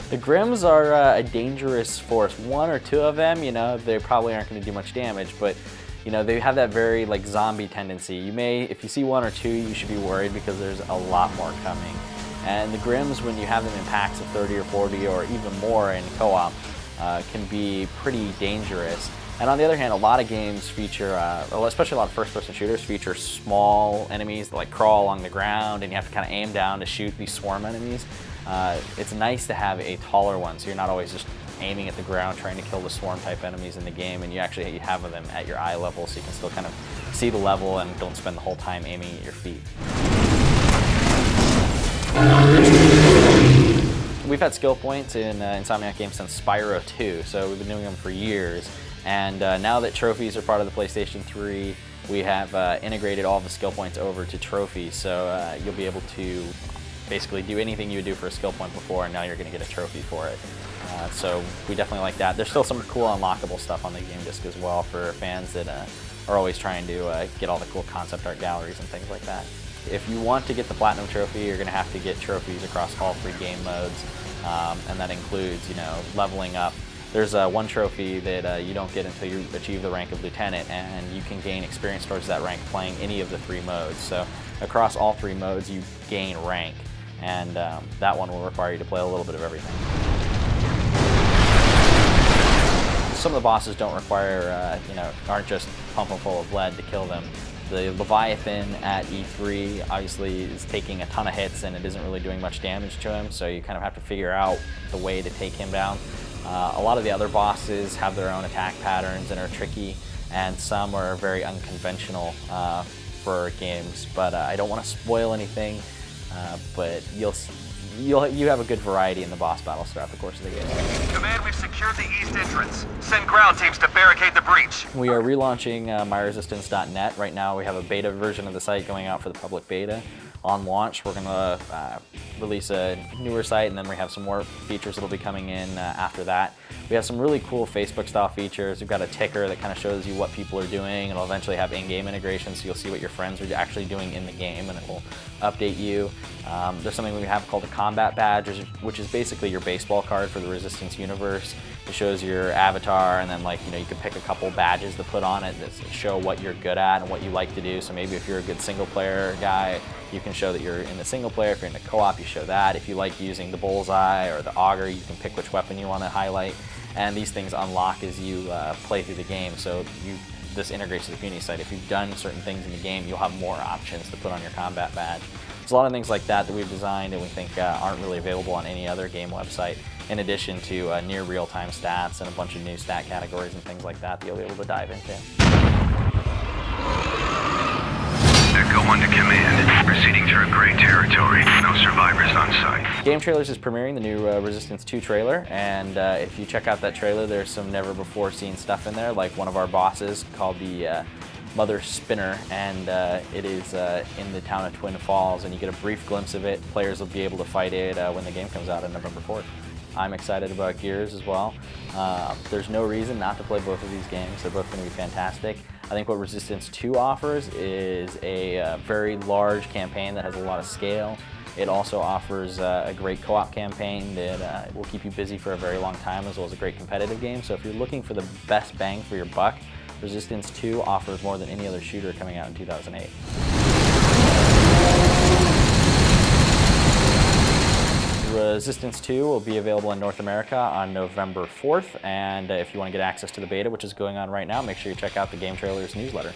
The Grims are a dangerous force. One or two of them, you know, they probably aren't going to do much damage, but you know, they have that very like zombie tendency. You may, if you see one or two, you should be worried because there's a lot more coming. And the Grims, when you have them in packs of 30 or 40 or even more in co-op, can be pretty dangerous. And on the other hand, a lot of games feature, especially a lot of first-person shooters, feature small enemies that like crawl along the ground, and you have to kind of aim down to shoot these swarm enemies. It's nice to have a taller one, so you're not always just aiming at the ground trying to kill the swarm type enemies in the game, and you have them at your eye level, so you can still kind of see the level and don't spend the whole time aiming at your feet. We've had skill points in Insomniac games since Spyro 2, so we've been doing them for years. And now that trophies are part of the PlayStation 3, we have integrated all the skill points over to trophies, so you'll be able to basically do anything you would do for a skill point before, and now you're going to get a trophy for it. So we definitely like that. There's still some cool unlockable stuff on the game disc as well for fans that are always trying to get all the cool concept art galleries and things like that. If you want to get the Platinum Trophy, you're going to have to get trophies across all 3 game modes, and that includes, you know, leveling up. There's one trophy that you don't get until you achieve the rank of Lieutenant, and you can gain experience towards that rank playing any of the 3 modes. So across all 3 modes, you gain rank, and that one will require you to play a little bit of everything. Some of the bosses don't require, you know, aren't just pump them full of lead to kill them. The Leviathan at E3 obviously is taking a ton of hits and it isn't really doing much damage to him, so you kind of have to figure out the way to take him down. A lot of the other bosses have their own attack patterns and are tricky, and some are very unconventional for games, but I don't want to spoil anything, but you have a good variety in the boss battles throughout the course of the game. Command, we've secured the east entrance. Send ground teams to barricade the breach. We are relaunching myresistance.net. Right now we have a beta version of the site going out for the public beta. On launch, we're going to release a newer site, and then we have some more features that will be coming in after that. We have some really cool Facebook-style features. We've got a ticker that kind of shows you what people are doing. It'll eventually have in-game integration, so you'll see what your friends are actually doing in the game, and it will update you. There's something we have called a combat badge, which is basically your baseball card for the Resistance universe. It shows your avatar, and then, like, you know, you can pick a couple badges to put on it that show what you're good at and what you like to do. So maybe if you're a good single-player guy, you can show that you're in the single player. If you're in the co-op, you show that. If you like using the bullseye or the auger, you can pick which weapon you want to highlight. And these things unlock as you play through the game. So this integrates to the community site. If you've done certain things in the game, you'll have more options to put on your combat badge. There's a lot of things like that that we've designed and we think aren't really available on any other game website, in addition to near real-time stats and a bunch of new stat categories and things like that you'll be able to dive into. Echo 1 to command. Proceeding through gray territory. No survivors on site. Game Trailers is premiering the new Resistance 2 trailer, and if you check out that trailer, there's some never-before-seen stuff in there, like one of our bosses called the Mother Spinner, and it is in the town of Twin Falls, and you get a brief glimpse of it. Players will be able to fight it when the game comes out on November 4th. I'm excited about Gears as well. There's no reason not to play both of these games. They're both going to be fantastic. I think what Resistance 2 offers is a very large campaign that has a lot of scale. It also offers a great co-op campaign that will keep you busy for a very long time, as well as a great competitive game. So if you're looking for the best bang for your buck, Resistance 2 offers more than any other shooter coming out in 2008. Resistance 2 will be available in North America on November 4th, and if you want to get access to the beta, which is going on right now, make sure you check out the Game Trailers newsletter.